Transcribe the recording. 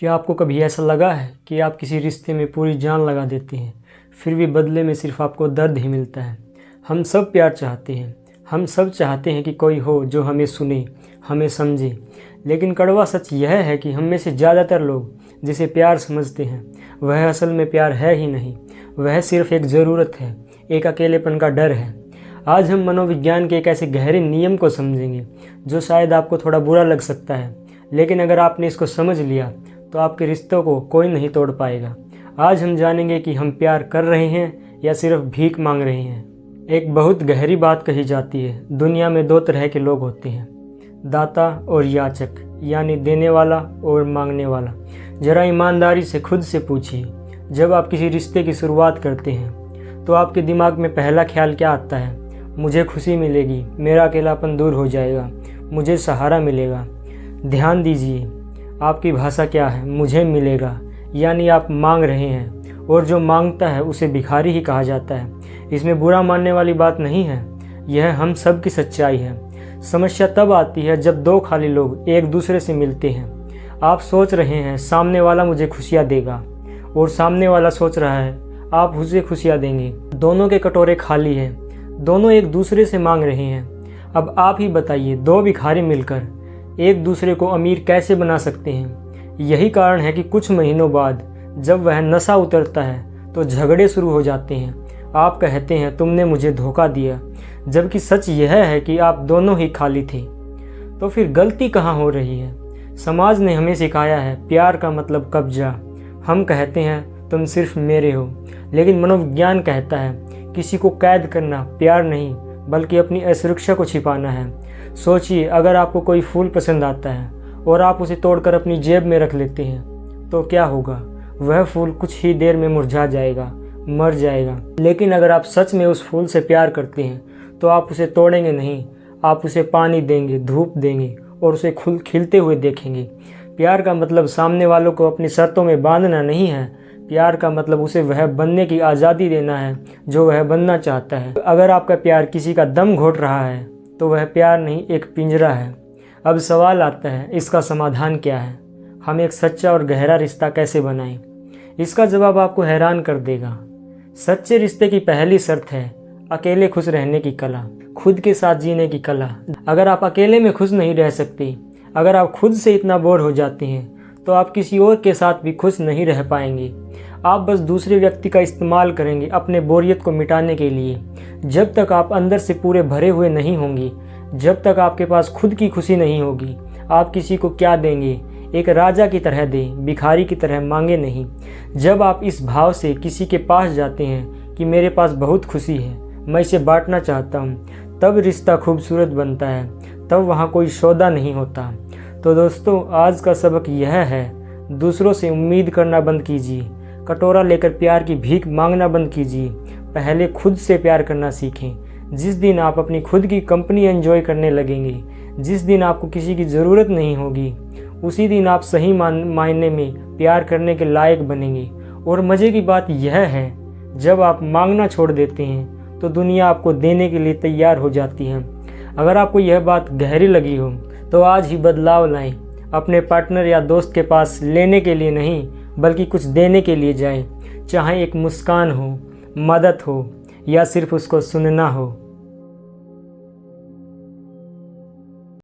क्या आपको कभी ऐसा लगा है कि आप किसी रिश्ते में पूरी जान लगा देते हैं, फिर भी बदले में सिर्फ आपको दर्द ही मिलता है? हम सब प्यार चाहते हैं, हम सब चाहते हैं कि कोई हो जो हमें सुने, हमें समझे। लेकिन कड़वा सच यह है कि हम में से ज़्यादातर लोग जिसे प्यार समझते हैं वह असल में प्यार है ही नहीं, वह सिर्फ एक ज़रूरत है, एक अकेलेपन का डर है। आज हम मनोविज्ञान के एक ऐसे गहरे नियम को समझेंगे जो शायद आपको थोड़ा बुरा लग सकता है, लेकिन अगर आपने इसको समझ लिया तो आपके रिश्तों को कोई नहीं तोड़ पाएगा। आज हम जानेंगे कि हम प्यार कर रहे हैं या सिर्फ भीख मांग रहे हैं। एक बहुत गहरी बात कही जाती है, दुनिया में दो तरह के लोग होते हैं, दाता और याचक, यानी देने वाला और मांगने वाला। ज़रा ईमानदारी से खुद से पूछिए, जब आप किसी रिश्ते की शुरुआत करते हैं तो आपके दिमाग में पहला ख्याल क्या आता है? मुझे खुशी मिलेगी, मेरा अकेलापन दूर हो जाएगा, मुझे सहारा मिलेगा। ध्यान दीजिए, आपकी भाषा क्या है? मुझे मिलेगा, यानी आप मांग रहे हैं, और जो मांगता है उसे भिखारी ही कहा जाता है। इसमें बुरा मानने वाली बात नहीं है, यह हम सब की सच्चाई है। समस्या तब आती है जब दो खाली लोग एक दूसरे से मिलते हैं। आप सोच रहे हैं सामने वाला मुझे खुशियाँ देगा, और सामने वाला सोच रहा है आप उसे खुशियाँ देंगे। दोनों के कटोरे खाली हैं, दोनों एक दूसरे से मांग रहे हैं। अब आप ही बताइए, दो भिखारी मिलकर एक दूसरे को अमीर कैसे बना सकते हैं? यही कारण है कि कुछ महीनों बाद जब वह नशा उतरता है तो झगड़े शुरू हो जाते हैं। आप कहते हैं तुमने मुझे धोखा दिया, जबकि सच यह है कि आप दोनों ही खाली थे। तो फिर गलती कहाँ हो रही है? समाज ने हमें सिखाया है प्यार का मतलब कब्जा। हम कहते हैं तुम सिर्फ मेरे हो, लेकिन मनोविज्ञान कहता है किसी को कैद करना प्यार नहीं बल्कि अपनी असुरक्षा को छिपाना है। सोचिए, अगर आपको कोई फूल पसंद आता है और आप उसे तोड़कर अपनी जेब में रख लेते हैं तो क्या होगा? वह फूल कुछ ही देर में मुरझा जाएगा, मर जाएगा। लेकिन अगर आप सच में उस फूल से प्यार करते हैं तो आप उसे तोड़ेंगे नहीं, आप उसे पानी देंगे, धूप देंगे और उसे खिलते हुए देखेंगे। प्यार का मतलब सामने वालों को अपनी शर्तों में बांधना नहीं है, प्यार का मतलब उसे वह बनने की आज़ादी देना है जो वह बनना चाहता है। अगर आपका प्यार किसी का दम घोट रहा है तो वह प्यार नहीं, एक पिंजरा है। अब सवाल आता है, इसका समाधान क्या है? हम एक सच्चा और गहरा रिश्ता कैसे बनाएं? इसका जवाब आपको हैरान कर देगा। सच्चे रिश्ते की पहली शर्त है अकेले खुश रहने की कला, खुद के साथ जीने की कला। अगर आप अकेले में खुश नहीं रह सकते, अगर आप खुद से इतना बोर हो जाते हैं तो आप किसी और के साथ भी खुश नहीं रह पाएंगे। आप बस दूसरे व्यक्ति का इस्तेमाल करेंगे अपने बोरियत को मिटाने के लिए। जब तक आप अंदर से पूरे भरे हुए नहीं होंगे, जब तक आपके पास खुद की खुशी नहीं होगी, आप किसी को क्या देंगे? एक राजा की तरह दें, भिखारी की तरह मांगे नहीं। जब आप इस भाव से किसी के पास जाते हैं कि मेरे पास बहुत खुशी है, मैं इसे बांटना चाहता हूँ, तब रिश्ता खूबसूरत बनता है, तब वहाँ कोई सौदा नहीं होता। तो दोस्तों, आज का सबक यह है, दूसरों से उम्मीद करना बंद कीजिए, कटोरा लेकर प्यार की भीख मांगना बंद कीजिए। पहले खुद से प्यार करना सीखें। जिस दिन आप अपनी खुद की कंपनी एंजॉय करने लगेंगे, जिस दिन आपको किसी की ज़रूरत नहीं होगी, उसी दिन आप सही मायने में प्यार करने के लायक बनेंगे। और मज़े की बात यह है, जब आप मांगना छोड़ देते हैं तो दुनिया आपको देने के लिए तैयार हो जाती है। अगर आपको यह बात गहरी लगी हो तो आज ही बदलाव लाएं। अपने पार्टनर या दोस्त के पास लेने के लिए नहीं बल्कि कुछ देने के लिए जाएं, चाहे एक मुस्कान हो, मदद हो या सिर्फ उसको सुनना हो।